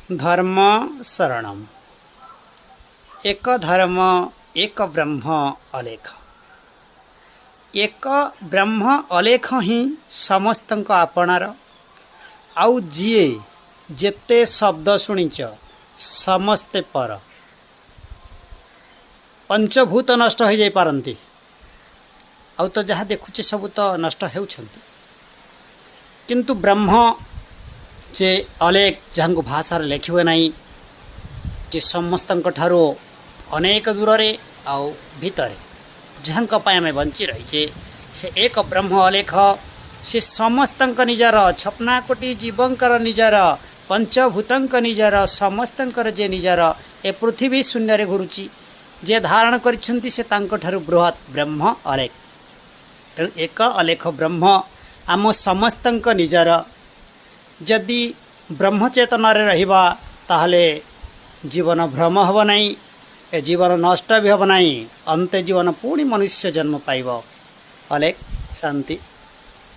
धर्म शरणम। एक धर्म एक ब्रह्म अलेख। एक ब्रह्म अलेख ही समस्त आपणार। आउ जीए जेते शब्द शुणिच समस्ते पर। पंचभूत नष्ट हो जाई पारंती। आउ तो जहाँ देखुचे सब तो नष्ट होउछंती, किंतु ब्रह्म जे अलेख जहाँ भाषा लेखिबे नहीं, जे समस्त ठारो अनेक दूर रे आउ भीतर जहाँ आम बंची रहीचे से एक ब्रह्म अलेख। से समस्त निजार छपना कोटी जीवंकर निजार पंचभूतंक निजार समस्तंकर जे निजार ए पृथ्वी शून्य घुरुची जे धारण करिसेंती से तांको ठारू बृहत ब्रह्म अलेख। तेणु एक अलेख ब्रह्म आम समस्तंक निजार। जदि ब्रह्मचेतन रहिबा ताहले जीवन भ्रम हब नहीं, ए जीवन नष्ट भी हब नहीं। अंत जीवन पुणी मनुष्य जन्म पाइब। अलेख शांति।